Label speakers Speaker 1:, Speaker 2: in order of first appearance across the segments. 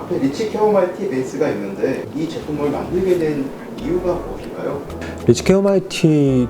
Speaker 1: 앞에 리치 캐모마일 베이스가 있는데 이 제품을 만들게 된 이유가 무엇인가요?
Speaker 2: 리치 캐모마일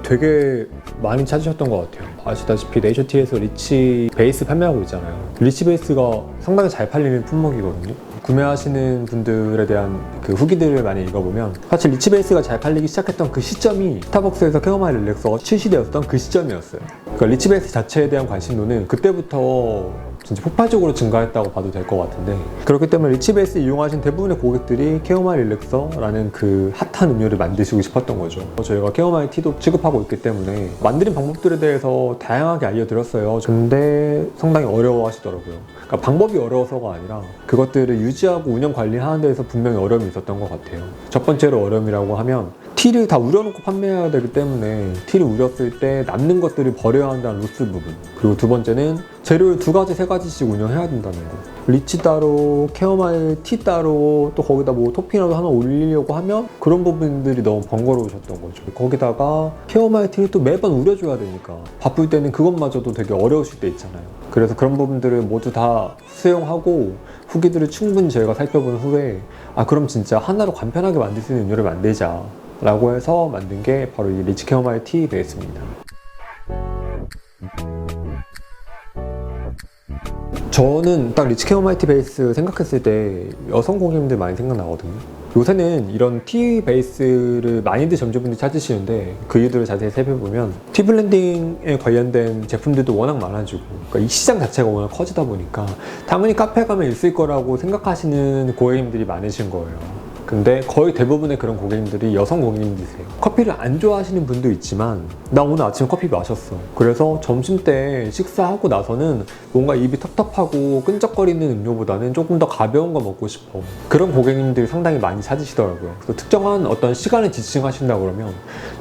Speaker 2: 되게 많이 찾으셨던 것 같아요. 아시다시피 네이처티에서 리치 베이스 판매하고 있잖아요. 리치 베이스가 상당히 잘 팔리는 품목이거든요. 구매하시는 분들에 대한 그 후기들을 많이 읽어보면 사실 리치 베이스가 잘 팔리기 시작했던 그 시점이 스타벅스에서 캐모마일 릴렉서가 출시되었던 그 시점이었어요. 그러니까 리치 베이스 자체에 대한 관심도는 그때부터 진짜 폭발적으로 증가했다고 봐도 될 것 같은데, 그렇기 때문에 리치 베이스 이용하신 대부분의 고객들이 캐모마일 릴렉서라는 그 핫한 음료를 만드시고 싶었던 거죠. 저희가 캐모마일 티도 취급하고 있기 때문에 만드는 방법들에 대해서 다양하게 알려드렸어요. 근데 상당히 어려워하시더라고요. 그러니까 방법이 어려워서가 아니라 그것들을 유지하고 운영 관리하는 데에서 분명히 어려움이 있었던 것 같아요. 첫 번째로 어려움이라고 하면 티를 다 우려놓고 판매해야 되기 때문에 티를 우렸을 때 남는 것들을 버려야 한다는 로스 부분, 그리고 두 번째는 재료를 두 가지, 세 가지씩 운영해야 된다는 거. 리치 따로, 캐모마일 티 따로, 또 거기다 뭐 토핑이라도 하나 올리려고 하면 그런 부분들이 너무 번거로우셨던 거죠. 거기다가 캐모마일 티를 또 매번 우려줘야 되니까 바쁠 때는 그것마저도 되게 어려우실 때 있잖아요. 그래서 그런 부분들을 모두 다 수용하고 후기들을 충분히 저희가 살펴본 후에 그럼 진짜 하나로 간편하게 만들 수 있는 음료를 만들자 라고 해서 만든 게 바로 이 리치 캐모마일 티 베이스입니다. 저는 딱 리치 캐모마일 티 베이스 생각했을 때 여성 고객님들 많이 생각나거든요. 요새는 이런 티 베이스를 많이들 점주분들이 찾으시는데 그 이유들을 자세히 살펴보면 티 블렌딩에 관련된 제품들도 워낙 많아지고, 그러니까 이 시장 자체가 워낙 커지다 보니까 당연히 카페 가면 있을 거라고 생각하시는 고객님들이 많으신 거예요. 근데 거의 대부분의 그런 고객님들이 여성 고객님들이세요. 커피를 안 좋아하시는 분도 있지만 나 오늘 아침에 커피 마셨어, 그래서 점심때 식사하고 나서는 뭔가 입이 텁텁하고 끈적거리는 음료보다는 조금 더 가벼운 거 먹고 싶어, 그런 고객님들이 상당히 많이 찾으시더라고요. 그래서 특정한 어떤 시간을 지칭하신다 그러면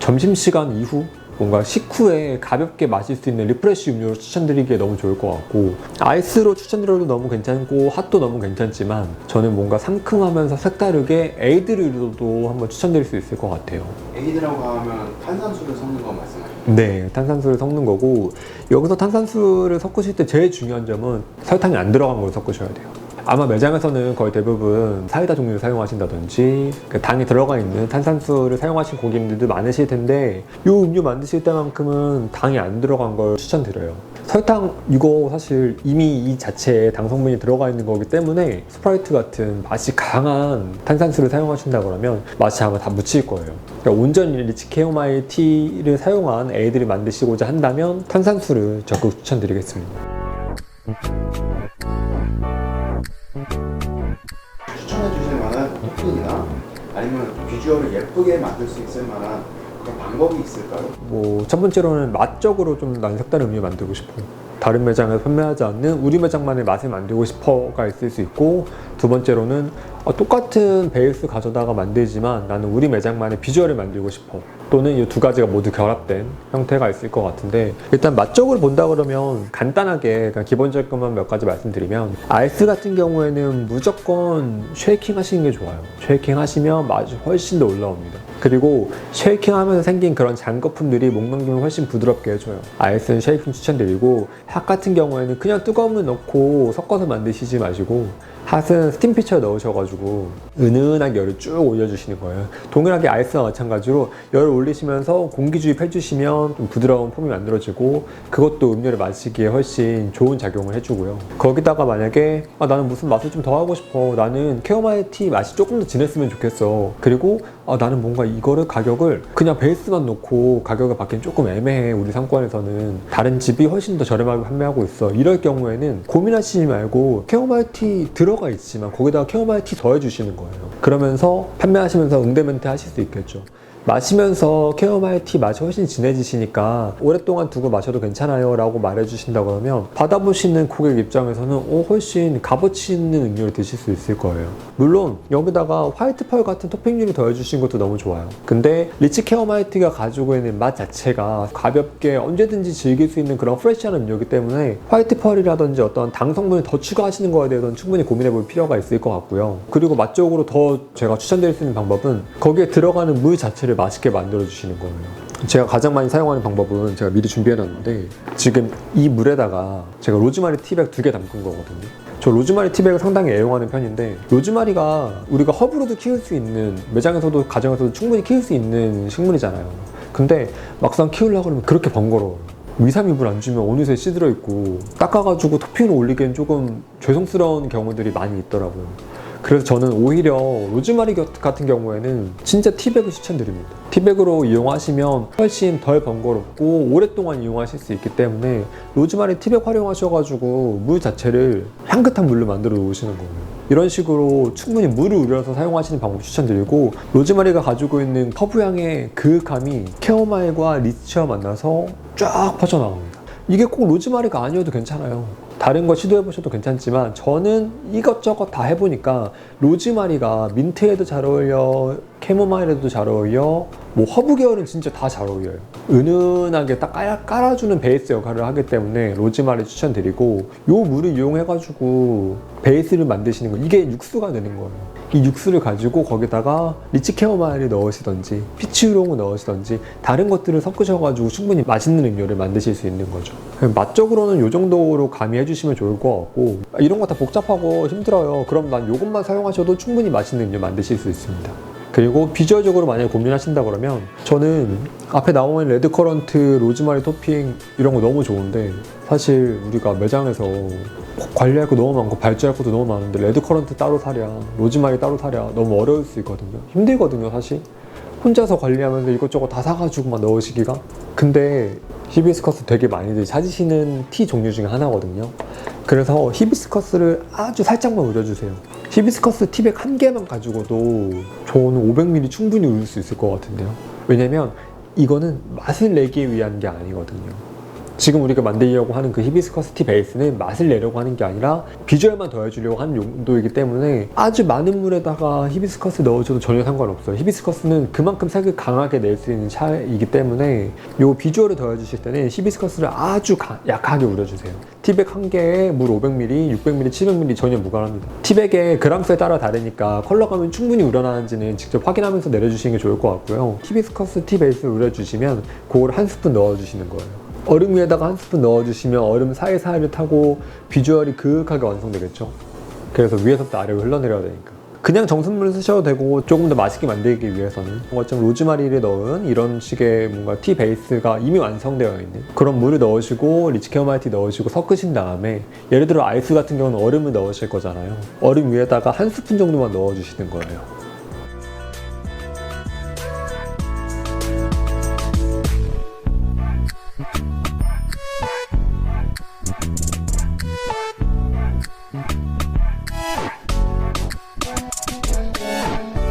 Speaker 2: 점심시간 이후 뭔가 식후에 가볍게 마실 수 있는 리프레쉬 음료로 추천드리기에 너무 좋을 것 같고, 아이스로 추천드려도 너무 괜찮고 핫도 너무 괜찮지만 저는 뭔가 상큼하면서 색다르게 에이드류로도 한번 추천드릴 수 있을 것 같아요.
Speaker 1: 에이드라고 하면 탄산수를 섞는 거 말씀하시죠?
Speaker 2: 네, 탄산수를 섞는 거고, 여기서 탄산수를 섞으실 때 제일 중요한 점은 설탕이 안 들어간 걸 섞으셔야 돼요. 아마 매장에서는 거의 대부분 사이다 종류를 사용하신다든지 당이 들어가 있는 탄산수를 사용하신 고객님들도 많으실 텐데, 이 음료 만드실 때만큼은 당이 안 들어간 걸 추천드려요. 설탕 이거 사실 이미 이 자체에 당 성분이 들어가 있는 거기 때문에 스프라이트 같은 맛이 강한 탄산수를 사용하신다 그러면 맛이 아마 다 묻힐 거예요. 그러니까 온전히 리치 캐모마일 티를 사용한 에이드를 만드시고자 한다면 탄산수를 적극 추천드리겠습니다.
Speaker 1: 추천해 주실 만한 토핑이나 아니면 비주얼을 예쁘게 만들 수 있을 만한 그런 방법이 있을까요?
Speaker 2: 첫 번째로는 맛적으로 좀 난 색다른 음료 만들고 싶어요. 다른 매장에서 판매하지 않는 우리 매장만의 맛을 만들고 싶어가 있을 수 있고, 두 번째로는 똑같은 베이스 가져다가 만들지만 나는 우리 매장만의 비주얼을 만들고 싶어, 또는 이 두 가지가 모두 결합된 형태가 있을 것 같은데, 일단 맛적으로 본다 그러면 간단하게 그냥 기본적인 것만 몇 가지 말씀드리면, 아이스 같은 경우에는 무조건 쉐이킹 하시는 게 좋아요. 쉐이킹 하시면 맛이 훨씬 더 올라옵니다. 그리고 쉐이킹 하면서 생긴 그런 잔거품들이 목 넘김을 훨씬 부드럽게 해줘요. 아이스는 쉐이킹 추천드리고, 핫 같은 경우에는 그냥 뜨거운 물 넣고 섞어서 만드시지 마시고 핫은 스팀 피처에 넣으셔가지고 은은하게 열을 쭉 올려주시는 거예요. 동일하게 아이스와 마찬가지로 열을 올리시면서 공기 주입 해주시면 좀 부드러운 폼이 만들어지고, 그것도 음료를 마시기에 훨씬 좋은 작용을 해주고요. 거기다가 만약에 나는 무슨 맛을 좀 더 하고 싶어, 나는 캐모마일 티 맛이 조금 더 진했으면 좋겠어, 그리고 나는 뭔가 이거를 가격을 그냥 베이스만 놓고 가격을 받기엔 조금 애매해, 우리 상권에서는 다른 집이 훨씬 더 저렴하게 판매하고 있어, 이럴 경우에는 고민하시지 말고 캐모마일 티 들어가 있지만 거기다가 캐모마일 티 더해주시는 거예요. 그러면서 판매하시면서 응대 멘트 하실 수 있겠죠. 마시면서 캐모마일 티 맛이 훨씬 진해지시니까 오랫동안 두고 마셔도 괜찮아요 라고 말해주신다 그러면 받아보시는 고객 입장에서는 훨씬 값어치 있는 음료를 드실 수 있을 거예요. 물론 여기다가 화이트 펄 같은 토핑류를 더해주신 것도 너무 좋아요. 근데 리치 캐모마일 티가 가지고 있는 맛 자체가 가볍게 언제든지 즐길 수 있는 그런 프레시한 음료이기 때문에 화이트 펄이라든지 어떤 당 성분을 더 추가하시는 거에 대해서는 충분히 고민해 볼 필요가 있을 것 같고요. 그리고 맛적으로 더 제가 추천드릴 수 있는 방법은 거기에 들어가는 물 자체를 맛있게 만들어 주시는 거예요. 제가 가장 많이 사용하는 방법은 제가 미리 준비해놨는데, 지금 이 물에다가 제가 로즈마리 티백 2개 담근 거거든요. 저 로즈마리 티백을 상당히 애용하는 편인데, 로즈마리가 우리가 허브로도 키울 수 있는, 매장에서도 가정에서도 충분히 키울 수 있는 식물이잖아요. 근데 막상 키우려고 그러면 그렇게 번거로워요. 2, 3일 물 안 주면 어느새 씨들어 있고, 닦아가지고 토핑을 올리기엔 조금 죄송스러운 경우들이 많이 있더라고요. 그래서 저는 오히려 로즈마리 같은 경우에는 진짜 티백을 추천드립니다. 티백으로 이용하시면 훨씬 덜 번거롭고 오랫동안 이용하실 수 있기 때문에 로즈마리 티백 활용하셔가지고 물 자체를 향긋한 물로 만들어 놓으시는 거예요. 이런 식으로 충분히 물을 우려서 사용하시는 방법 추천드리고, 로즈마리가 가지고 있는 허브향의 그윽함이 캐모마일과 리치와 만나서 쫙 퍼져나옵니다. 이게 꼭 로즈마리가 아니어도 괜찮아요. 다른 거 시도해보셔도 괜찮지만 저는 이것저것 다 해보니까 로즈마리가 민트에도 잘 어울려, 캐모마일에도 잘 어울려, 뭐 허브 계열은 진짜 다 잘 어울려요. 은은하게 딱 깔아주는 베이스 역할을 하기 때문에 로즈마리 추천드리고, 요 물을 이용해가지고 베이스를 만드시는 거, 이게 육수가 되는 거예요. 이 육수를 가지고 거기다가 리치 캐모마일을 넣으시던지 피치 우롱을 넣으시던지 다른 것들을 섞으셔가지고 충분히 맛있는 음료를 만드실 수 있는 거죠. 맛적으로는 이 정도로 가미해 주시면 좋을 것 같고, 이런 거 다 복잡하고 힘들어요. 그럼 난 이것만 사용하셔도 충분히 맛있는 음료 만드실 수 있습니다. 그리고 비주얼적으로 만약에 고민하신다 그러면, 저는 앞에 나오는 레드커런트, 로즈마리 토핑 이런 거 너무 좋은데, 사실 우리가 매장에서 관리할 거 너무 많고 발주할 것도 너무 많은데 레드커런트 따로 사랴, 로즈마리 따로 사랴 너무 어려울 수 있거든요. 힘들거든요, 사실. 혼자서 관리하면서 이것저것 다 사가지고 막 넣으시기가. 근데 히비스커스 되게 많이들 찾으시는 티 종류 중에 하나거든요. 그래서 히비스커스를 아주 살짝만 우려주세요. 히비스커스 티백 1개만 가지고도 저는 500ml 충분히 우릴 수 있을 것 같은데요. 왜냐면 이거는 맛을 내기 위한 게 아니거든요. 지금 우리가 만들려고 하는 그 히비스커스 티 베이스는 맛을 내려고 하는 게 아니라 비주얼만 더해주려고 하는 용도이기 때문에 아주 많은 물에다가 히비스커스 넣어줘도 전혀 상관없어요. 히비스커스는 그만큼 색을 강하게 낼 수 있는 차이기 때문에 요 비주얼을 더해주실 때는 히비스커스를 아주 약하게 우려주세요. 티백 1개에 물 500ml, 600ml, 700ml 전혀 무관합니다. 티백의 그람수에 따라 다르니까 컬러감은 충분히 우러나는지는 직접 확인하면서 내려주시는 게 좋을 것 같고요. 히비스커스 티 베이스를 우려주시면 그걸 한 스푼 넣어주시는 거예요. 얼음 위에다가 한 스푼 넣어주시면 얼음 사이사이를 타고 비주얼이 그윽하게 완성되겠죠. 그래서 위에서부터 아래로 흘러내려야 되니까. 그냥 정수물을 쓰셔도 되고, 조금 더 맛있게 만들기 위해서는 뭔가 좀 로즈마리를 넣은 이런 식의 뭔가 티 베이스가 이미 완성되어 있는 그런 물을 넣으시고 리치 캐모마일 티 넣으시고 섞으신 다음에, 예를 들어 아이스 같은 경우는 얼음을 넣으실 거잖아요. 얼음 위에다가 한 스푼 정도만 넣어주시는 거예요.